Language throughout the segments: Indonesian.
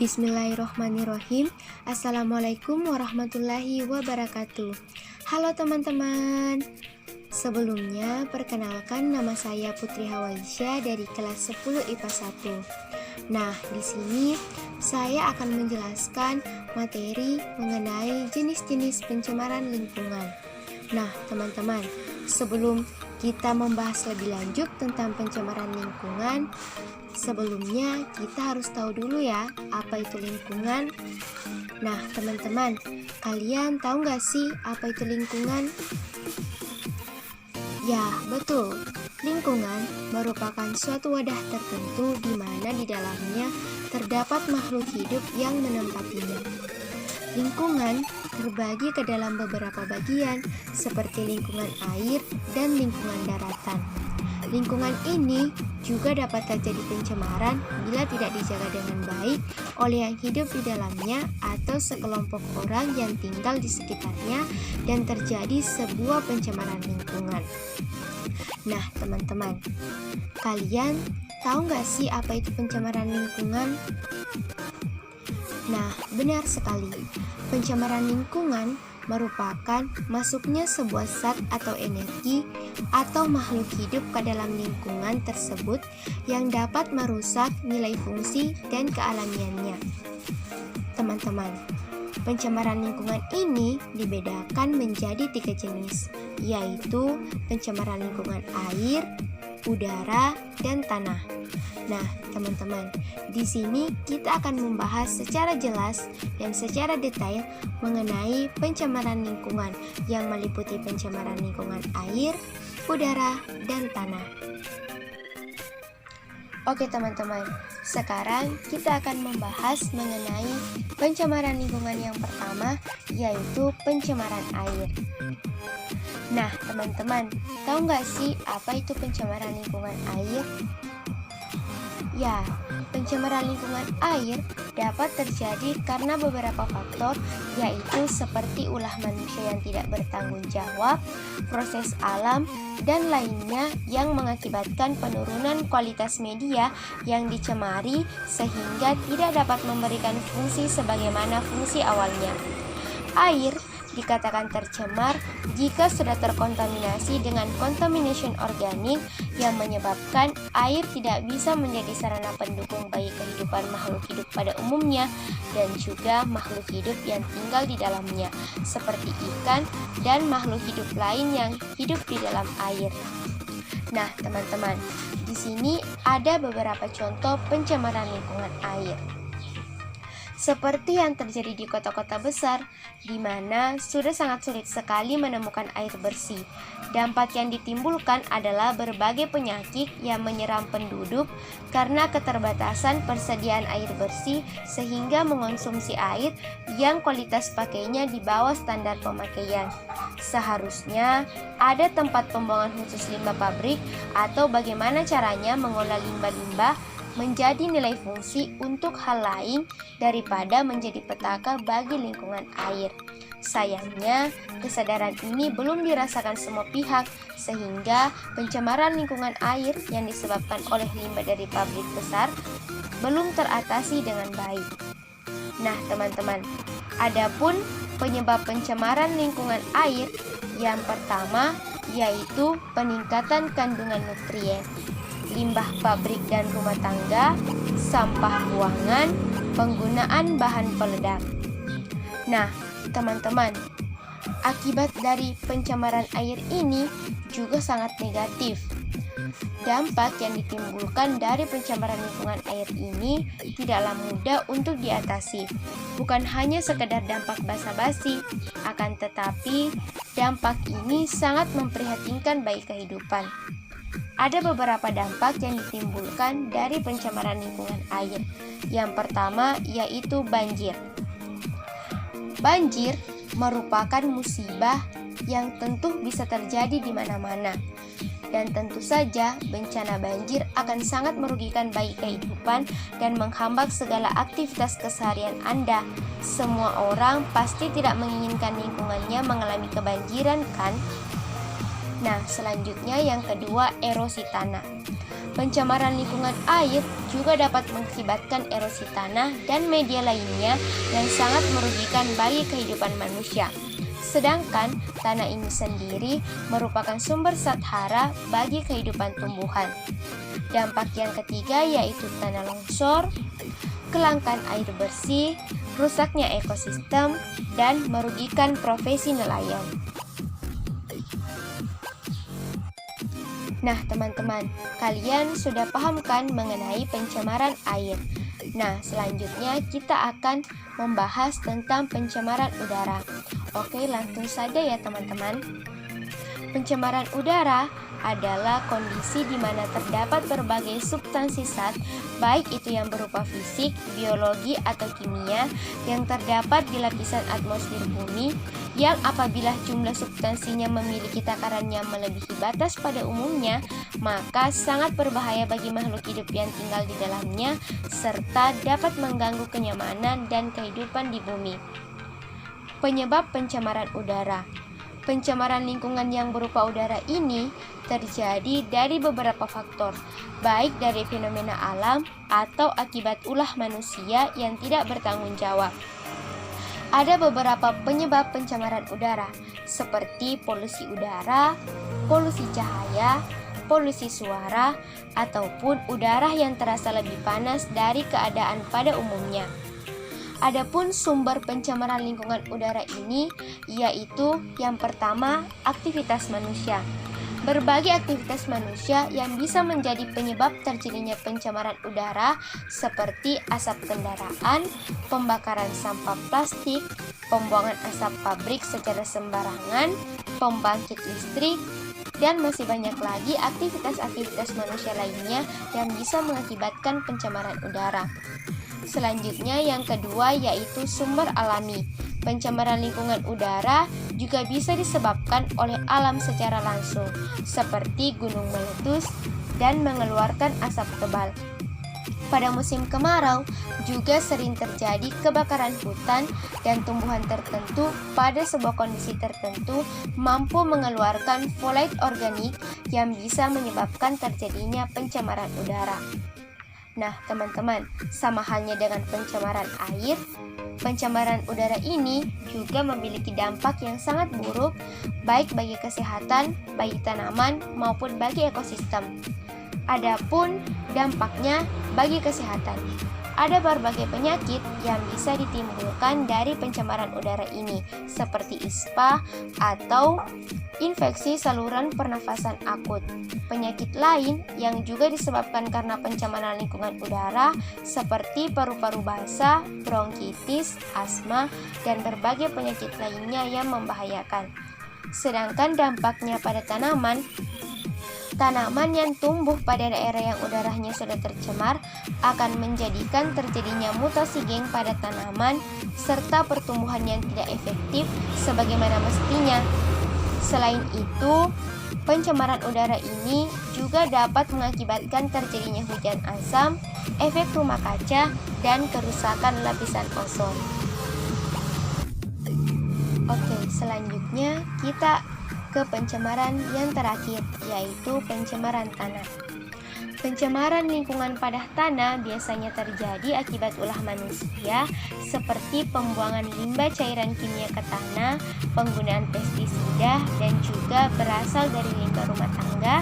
Bismillahirrohmanirrohim. Assalamualaikum warahmatullahi wabarakatuh. Halo teman-teman. Sebelumnya perkenalkan, nama saya Putri Hawaisyah dari kelas 10 IPA 1. Nah, di sini saya akan menjelaskan materi mengenai jenis-jenis pencemaran lingkungan. Nah, teman-teman, sebelum kita membahas lebih lanjut tentang pencemaran lingkungan, sebelumnya kita harus tahu dulu ya, apa itu lingkungan. Nah, teman-teman, kalian tahu nggak sih apa itu lingkungan? Ya, betul. Lingkungan merupakan suatu wadah tertentu di mana di dalamnya terdapat makhluk hidup yang menempatinya. Lingkungan terbagi ke dalam beberapa bagian seperti lingkungan air dan lingkungan daratan. Lingkungan ini juga dapat terjadi pencemaran bila tidak dijaga dengan baik oleh yang hidup di dalamnya atau sekelompok orang yang tinggal di sekitarnya dan terjadi sebuah pencemaran lingkungan. Nah, teman-teman, kalian tahu nggak sih apa itu pencemaran lingkungan? Nah, benar sekali. Pencemaran lingkungan merupakan masuknya sebuah zat atau energi atau makhluk hidup ke dalam lingkungan tersebut yang dapat merusak nilai fungsi dan kealamiannya. Teman-teman, pencemaran lingkungan ini dibedakan menjadi 3 jenis, yaitu pencemaran lingkungan air, udara, dan tanah. Nah, teman-teman, di sini kita akan membahas secara jelas dan secara detail mengenai pencemaran lingkungan yang meliputi pencemaran lingkungan air, udara, dan tanah. Oke teman-teman, sekarang kita akan membahas mengenai pencemaran lingkungan yang pertama, yaitu pencemaran air. Nah, teman-teman, tahu nggak sih apa itu pencemaran lingkungan air? Ya, pencemaran lingkungan air dapat terjadi karena beberapa faktor, yaitu seperti ulah manusia yang tidak bertanggung jawab, proses alam, dan lainnya yang mengakibatkan penurunan kualitas media yang dicemari sehingga tidak dapat memberikan fungsi sebagaimana fungsi awalnya. Air dikatakan tercemar jika sudah terkontaminasi dengan contamination organik yang menyebabkan air tidak bisa menjadi sarana pendukung bagi kehidupan makhluk hidup pada umumnya dan juga makhluk hidup yang tinggal di dalamnya seperti ikan dan makhluk hidup lain yang hidup di dalam air. Nah, teman-teman, di sini ada beberapa contoh pencemaran lingkungan air. Seperti yang terjadi di kota-kota besar, di mana sudah sangat sulit sekali menemukan air bersih. Dampak yang ditimbulkan adalah berbagai penyakit yang menyerang penduduk karena keterbatasan persediaan air bersih sehingga mengonsumsi air yang kualitas pakainya di bawah standar pemakaian. Seharusnya ada tempat pembuangan khusus limbah pabrik atau bagaimana caranya mengolah limbah-limbah menjadi nilai fungsi untuk hal lain daripada menjadi petaka bagi lingkungan air. Sayangnya, kesadaran ini belum dirasakan semua pihak sehingga pencemaran lingkungan air yang disebabkan oleh limbah dari pabrik besar belum teratasi dengan baik. Nah, teman-teman, adapun penyebab pencemaran lingkungan air yang pertama yaitu peningkatan kandungan nutrien. Limbah pabrik dan rumah tangga, sampah buangan, penggunaan bahan peledak. Nah, teman-teman, akibat dari pencemaran air ini juga sangat negatif. Dampak yang ditimbulkan dari pencemaran lingkungan air ini tidaklah mudah untuk diatasi. Bukan hanya sekedar dampak basa-basi, akan tetapi dampak ini sangat memprihatinkan bagi kehidupan. Ada beberapa dampak yang ditimbulkan dari pencemaran lingkungan air. Yang pertama yaitu banjir. Banjir merupakan musibah yang tentu bisa terjadi di mana-mana. Dan tentu saja bencana banjir akan sangat merugikan bagi kehidupan dan menghambat segala aktivitas keseharian Anda. Semua orang pasti tidak menginginkan lingkungannya mengalami kebanjiran, kan? Nah, selanjutnya yang kedua, erosi tanah. Pencemaran lingkungan air juga dapat mengakibatkan erosi tanah dan media lainnya yang sangat merugikan bagi kehidupan manusia. Sedangkan tanah ini sendiri merupakan sumber zat hara bagi kehidupan tumbuhan. Dampak yang ketiga yaitu tanah longsor, kelangkaan air bersih, rusaknya ekosistem, dan merugikan profesi nelayan. Nah, teman-teman, kalian sudah paham kan mengenai pencemaran air? Nah, selanjutnya kita akan membahas tentang pencemaran udara. Oke, langsung saja ya teman-teman. Pencemaran udara adalah kondisi di mana terdapat berbagai substansi zat, baik itu yang berupa fisik, biologi, atau kimia, yang terdapat di lapisan atmosfer bumi, yang apabila jumlah substansinya memiliki takaran yang melebihi batas pada umumnya, maka sangat berbahaya bagi makhluk hidup yang tinggal di dalamnya, serta dapat mengganggu kenyamanan dan kehidupan di bumi. Penyebab pencemaran udara. Pencemaran lingkungan yang berupa udara ini terjadi dari beberapa faktor, baik dari fenomena alam atau akibat ulah manusia yang tidak bertanggung jawab. Ada beberapa penyebab pencemaran udara, seperti polusi udara, polusi cahaya, polusi suara, ataupun udara yang terasa lebih panas dari keadaan pada umumnya. Adapun sumber pencemaran lingkungan udara ini yaitu yang pertama, aktivitas manusia. Berbagai aktivitas manusia yang bisa menjadi penyebab terjadinya pencemaran udara seperti asap kendaraan, pembakaran sampah plastik, pembuangan asap pabrik secara sembarangan, pembangkit listrik, dan masih banyak lagi aktivitas-aktivitas manusia lainnya yang bisa mengakibatkan pencemaran udara. Selanjutnya yang kedua yaitu sumber alami. Pencemaran lingkungan udara juga bisa disebabkan oleh alam secara langsung, seperti gunung meletus dan mengeluarkan asap tebal. Pada musim kemarau juga sering terjadi kebakaran hutan dan tumbuhan tertentu pada sebuah kondisi tertentu mampu mengeluarkan fluid organik yang bisa menyebabkan terjadinya pencemaran udara. Nah, teman-teman, sama halnya dengan pencemaran air, pencemaran udara ini juga memiliki dampak yang sangat buruk baik bagi kesehatan, bagi tanaman, maupun bagi ekosistem. Adapun dampaknya bagi kesehatan, ada berbagai penyakit yang bisa ditimbulkan dari pencemaran udara ini, seperti ISPA atau infeksi saluran pernafasan akut. Penyakit lain yang juga disebabkan karena pencemaran lingkungan udara seperti paru-paru basah, bronkitis, asma, dan berbagai penyakit lainnya yang membahayakan. Sedangkan dampaknya pada tanaman yang tumbuh pada daerah yang udaranya sudah tercemar akan menjadikan terjadinya mutasi gen pada tanaman serta pertumbuhan yang tidak efektif sebagaimana mestinya. Selain itu, pencemaran udara ini juga dapat mengakibatkan terjadinya hujan asam, efek rumah kaca, dan kerusakan lapisan ozon. Oke, selanjutnya kita ke pencemaran yang terakhir, yaitu pencemaran tanah. Pencemaran lingkungan pada tanah biasanya terjadi akibat ulah manusia seperti pembuangan limbah cairan kimia ke tanah, penggunaan pestisida, dan juga berasal dari limbah rumah tangga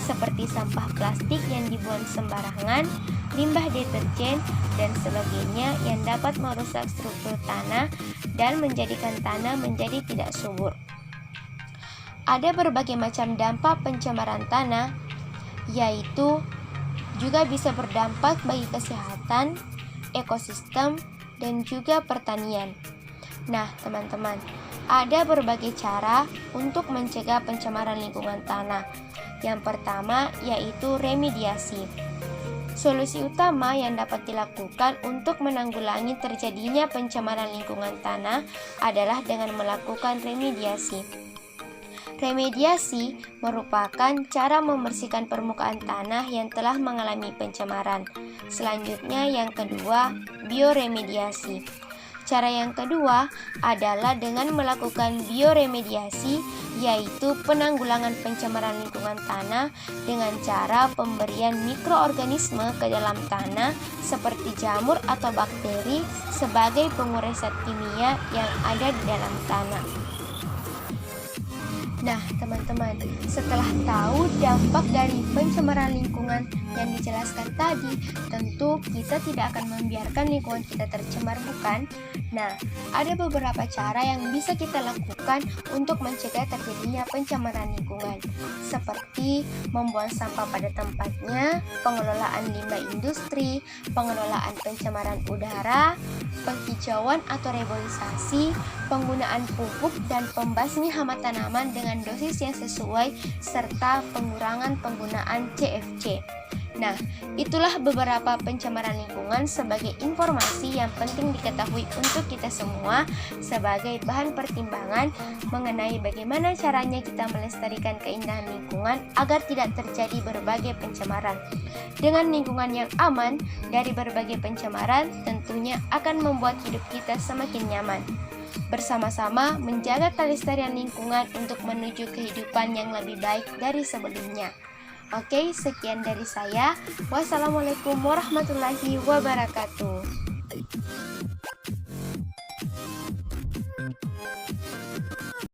seperti sampah plastik yang dibuang sembarangan, limbah deterjen, dan sebagainya yang dapat merusak struktur tanah dan menjadikan tanah menjadi tidak subur. Ada berbagai macam dampak pencemaran tanah, yaitu juga bisa berdampak bagi kesehatan, ekosistem, dan juga pertanian. Nah, teman-teman, ada berbagai cara untuk mencegah pencemaran lingkungan tanah. Yang pertama yaitu remediasi. Solusi utama yang dapat dilakukan untuk menanggulangi terjadinya pencemaran lingkungan tanah adalah dengan melakukan remediasi. Remediasi merupakan cara membersihkan permukaan tanah yang telah mengalami pencemaran. Selanjutnya yang kedua, bioremediasi. Cara yang kedua adalah dengan melakukan bioremediasi, yaitu penanggulangan pencemaran lingkungan tanah dengan cara pemberian mikroorganisme ke dalam tanah seperti jamur atau bakteri sebagai pengurai zat kimia yang ada di dalam tanah. Nah, teman-teman, setelah tahu dampak dari pencemaran lingkungan yang dijelaskan tadi, tentu kita tidak akan membiarkan lingkungan kita tercemar, bukan? Nah, ada beberapa cara yang bisa kita lakukan untuk mencegah terjadinya pencemaran lingkungan, seperti membuang sampah pada tempatnya, pengelolaan limbah industri, pengelolaan pencemaran udara, penghijauan atau reboisasi, penggunaan pupuk dan pembasmi hama tanaman dengan dosis yang sesuai, serta pengurangan penggunaan CFC. Nah, itulah beberapa pencemaran lingkungan sebagai informasi yang penting diketahui untuk kita semua sebagai bahan pertimbangan mengenai bagaimana caranya kita melestarikan keindahan lingkungan agar tidak terjadi berbagai pencemaran. Dengan lingkungan yang aman dari berbagai pencemaran, tentunya akan membuat hidup kita semakin nyaman. Bersama-sama menjaga kelestarian lingkungan untuk menuju kehidupan yang lebih baik dari sebelumnya. Oke, sekian dari saya. Wassalamualaikum warahmatullahi wabarakatuh.